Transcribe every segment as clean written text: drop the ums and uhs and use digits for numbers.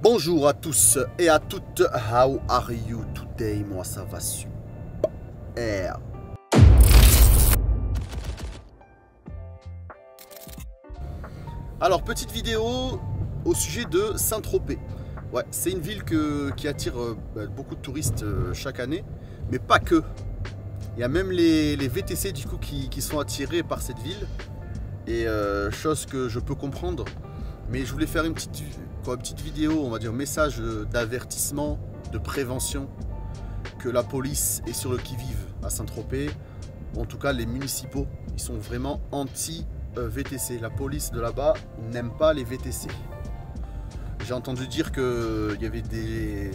Bonjour à tous et à toutes, how are you today? Moi ça va super. Alors petite vidéo au sujet de Saint-Tropez. Ouais, c'est une ville qui attire beaucoup de touristes chaque année, mais pas que. Il y a même les VTC du coup qui sont attirés par cette ville, et chose que je peux comprendre. Mais je voulais faire une petite vidéo, on va dire message d'avertissement, de prévention, que la police est sur le qui-vive à Saint-Tropez. En tout cas les municipaux, ils sont vraiment anti-VTC. La police de là-bas n'aime pas les VTC. J'ai entendu dire qu'il y avait des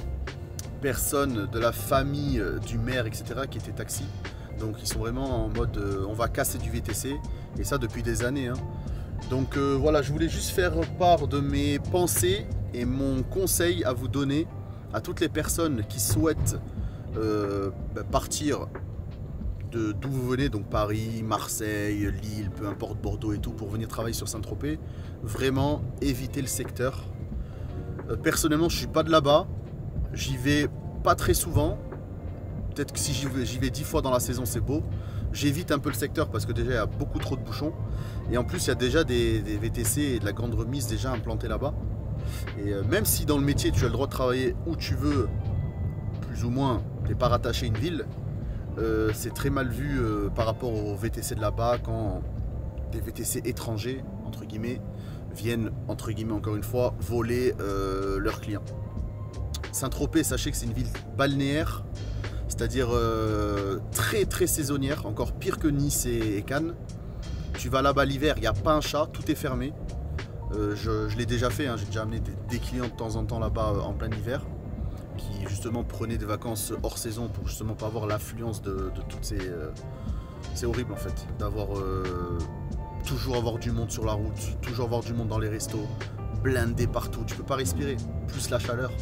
personnes de la famille du maire, etc. qui étaient taxis. Donc ils sont vraiment en mode on va casser du VTC, et ça depuis des années. Donc voilà, je voulais juste faire part de mes pensées et mon conseil à vous donner à toutes les personnes qui souhaitent partir d'où vous venez, donc Paris, Marseille, Lille, peu importe, Bordeaux et tout, pour venir travailler sur Saint-Tropez. Vraiment évitez le secteur. Personnellement, je suis pas de là-bas, j'y vais pas très souvent. Peut-être que si j'y vais 10 fois dans la saison, c'est beau. J'évite un peu le secteur parce que déjà il y a beaucoup trop de bouchons. Et en plus il y a déjà des VTC et de la grande remise déjà implantés là-bas. Et même si dans le métier tu as le droit de travailler où tu veux, plus ou moins, tu n'es pas rattaché à une ville, c'est très mal vu par rapport aux VTC de là-bas quand des VTC étrangers, entre guillemets, viennent, entre guillemets encore une fois, voler leurs clients. Saint-Tropez, sachez que c'est une ville balnéaire, c'est-à-dire très très saisonnière, encore pire que Nice et Cannes. Tu vas là-bas l'hiver, il n'y a pas un chat, tout est fermé. Je l'ai déjà fait, j'ai déjà amené des clients de temps en temps là-bas en plein hiver, qui justement prenaient des vacances hors saison pour justement pas avoir l'affluence de toutes ces... c'est horrible en fait, d'avoir toujours avoir du monde sur la route, toujours avoir du monde dans les restos, blindé partout, tu peux pas respirer, plus la chaleur.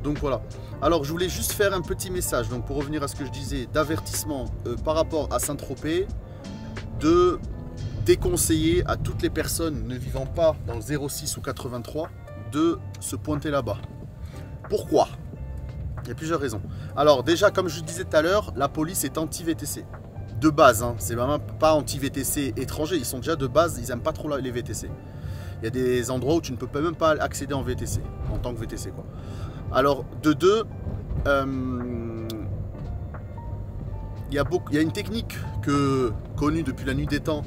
Donc voilà. Alors je voulais juste faire un petit message, donc pour revenir à ce que je disais, d'avertissement par rapport à Saint-Tropez, de déconseiller à toutes les personnes ne vivant pas dans le 06 ou 83 de se pointer là-bas. Pourquoi? Il y a plusieurs raisons. Alors déjà, comme je disais tout à l'heure, la police est anti-VTC. De base, c'est vraiment pas anti-VTC étrangers, ils sont déjà de base, ils n'aiment pas trop les VTC. Il y a des endroits où tu ne peux même pas accéder en VTC, en tant que VTC quoi. Alors, de deux, il y a une technique connue depuis la nuit des temps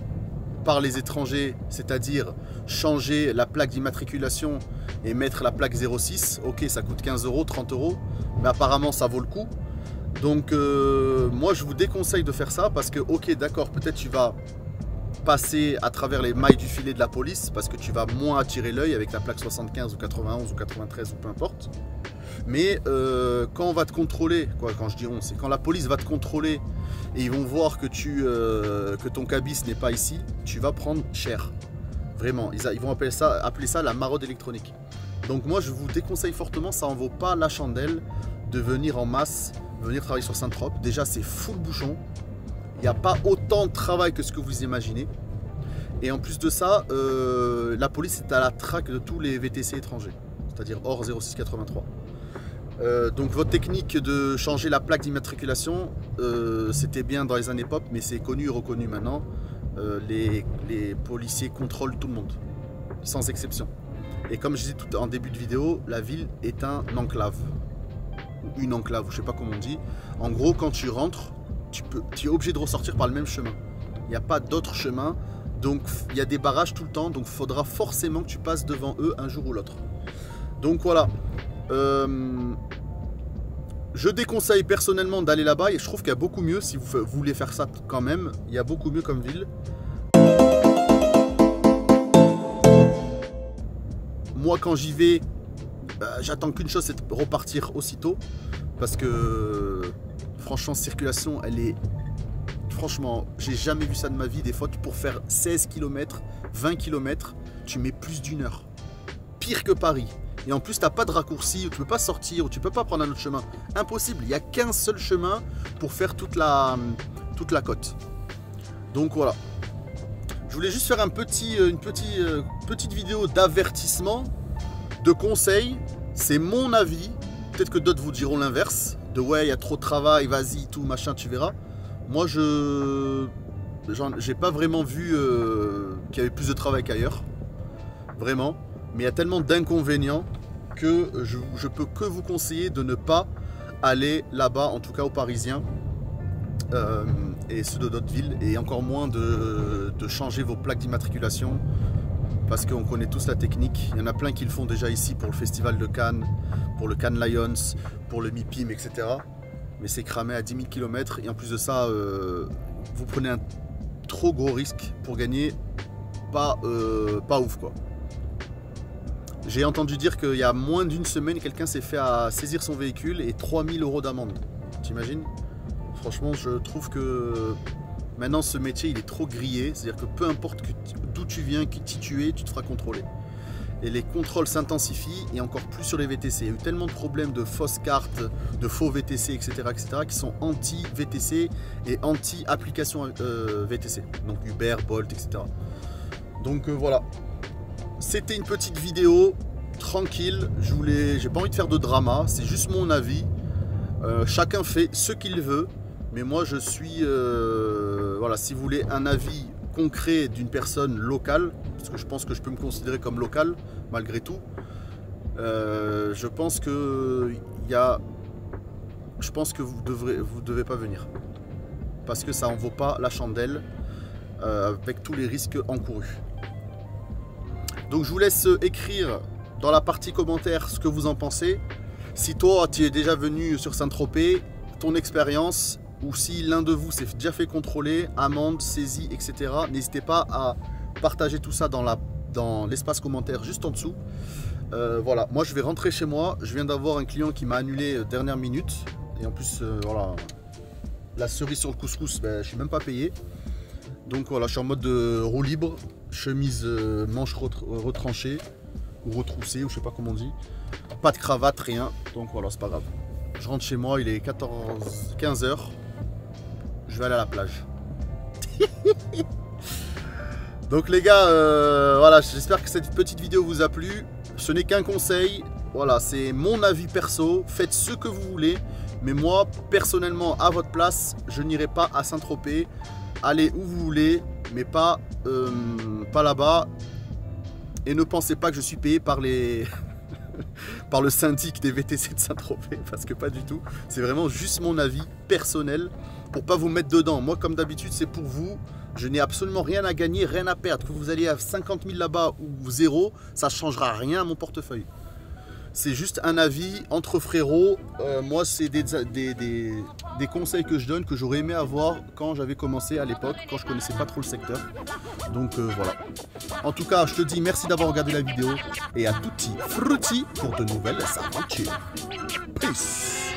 par les étrangers, c'est-à-dire changer la plaque d'immatriculation et mettre la plaque 06. Ok, ça coûte 15 €, 30 €, mais apparemment ça vaut le coup. Donc, moi je vous déconseille de faire ça parce que, ok, d'accord, peut-être tu vas passer à travers les mailles du filet de la police parce que tu vas moins attirer l'œil avec la plaque 75 ou 91 ou 93 ou peu importe. Mais quand on va te contrôler, quand je dis on, c'est quand la police va te contrôler et ils vont voir que ton cabis n'est pas ici, tu vas prendre cher. Vraiment, ils vont appeler ça la maraude électronique. Donc moi je vous déconseille fortement, ça en vaut pas la chandelle de venir en masse, venir travailler sur Saint-Tropez. Déjà c'est full bouchon, il n'y a pas autant de travail que ce que vous imaginez. Et en plus de ça, la police est à la traque de tous les VTC étrangers, c'est-à-dire hors 0683. Donc votre technique de changer la plaque d'immatriculation, c'était bien dans les années pop, mais c'est connu et reconnu maintenant. Les policiers contrôlent tout le monde, sans exception. Et comme je disais tout en début de vidéo, la ville est un enclave, ou une enclave, je sais pas comment on dit. En gros, quand tu rentres, tu es obligé de ressortir par le même chemin. Il n'y a pas d'autre chemin, donc il y a des barrages tout le temps, donc il faudra forcément que tu passes devant eux un jour ou l'autre. Donc voilà. Je déconseille personnellement d'aller là-bas et je trouve qu'il y a beaucoup mieux si vous voulez faire ça quand même. Il y a beaucoup mieux comme ville. Moi quand j'y vais, j'attends qu'une chose, c'est de repartir aussitôt. Parce que franchement, circulation, elle est... Franchement, j'ai jamais vu ça de ma vie. Des fois, pour faire 16 km, 20 km, tu mets plus d'1 heure. Pire que Paris. Et en plus, tu n'as pas de raccourci, où tu ne peux pas sortir, où tu ne peux pas prendre un autre chemin. Impossible, il n'y a qu'un seul chemin pour faire toute la côte. Donc voilà. Je voulais juste faire une petite vidéo d'avertissement, de conseils. C'est mon avis. Peut-être que d'autres vous diront l'inverse. De ouais, il y a trop de travail, vas-y, tout, machin, tu verras. Moi, j'ai pas vraiment vu qu'il y avait plus de travail qu'ailleurs. Vraiment. Mais il y a tellement d'inconvénients que je peux que vous conseiller de ne pas aller là-bas, en tout cas aux Parisiens. Et ceux de d'autres villes. Et encore moins de changer vos plaques d'immatriculation. Parce qu'on connaît tous la technique. Il y en a plein qui le font déjà ici pour le festival de Cannes, pour le Cannes Lions, pour le MIPIM, etc. Mais c'est cramé à 10 000 km. Et en plus de ça, vous prenez un trop gros risque pour gagner pas ouf, quoi. J'ai entendu dire qu'il y a moins d'une semaine, quelqu'un s'est fait à saisir son véhicule et 3 000 € d'amende. T'imagines? Franchement, je trouve que maintenant ce métier il est trop grillé. C'est-à-dire que peu importe d'où tu viens, qui tu es, tu te feras contrôler. Et les contrôles s'intensifient et encore plus sur les VTC. Il y a eu tellement de problèmes de fausses cartes, de faux VTC, etc. qui sont anti-VTC et anti-application VTC. Donc Uber, Bolt, etc. Donc voilà. C'était une petite vidéo tranquille. J'ai pas envie de faire de drama. C'est juste mon avis. Chacun fait ce qu'il veut. Mais moi je suis... voilà, si vous voulez un avis concret d'une personne locale, parce que je pense que je peux me considérer comme local malgré tout, je pense que vous devez pas venir parce que ça en vaut pas la chandelle avec tous les risques encourus. Donc je vous laisse écrire dans la partie commentaire ce que vous en pensez. Si toi tu es déjà venu sur Saint-Tropez, ton expérience, ou si l'un de vous s'est déjà fait contrôler, amende, saisie, etc. N'hésitez pas à partager tout ça dans l'espace commentaire juste en dessous. Voilà, moi je vais rentrer chez moi. Je viens d'avoir un client qui m'a annulé dernière minute. Et en plus, voilà, la cerise sur le couscous, ben, je suis même pas payé. Donc voilà, je suis en mode de roue libre, chemise manche retranchée, ou retroussée, ou je sais pas comment on dit. Pas de cravate, rien. Donc voilà, c'est pas grave. Je rentre chez moi, il est 15 h. Je vais aller à la plage. Donc les gars, voilà, j'espère que cette petite vidéo vous a plu. Ce n'est qu'un conseil. Voilà, c'est mon avis perso. Faites ce que vous voulez. Mais moi, personnellement, à votre place, je n'irai pas à Saint-Tropez. Allez où vous voulez, mais pas là-bas. Et ne pensez pas que je suis payé par par le syndic des VTC de Saint-Tropez, parce que pas du tout. C'est vraiment juste mon avis personnel pour pas vous mettre dedans. Moi, comme d'habitude, c'est pour vous. Je n'ai absolument rien à gagner, rien à perdre. Que vous alliez à 50 000 là-bas ou 0, ça ne changera rien à mon portefeuille. C'est juste un avis entre frérots. Moi, c'est des conseils que je donne, que j'aurais aimé avoir quand j'avais commencé à l'époque, quand je connaissais pas trop le secteur. Donc voilà. En tout cas, je te dis merci d'avoir regardé la vidéo et à tutti frutti pour de nouvelles aventures. Peace.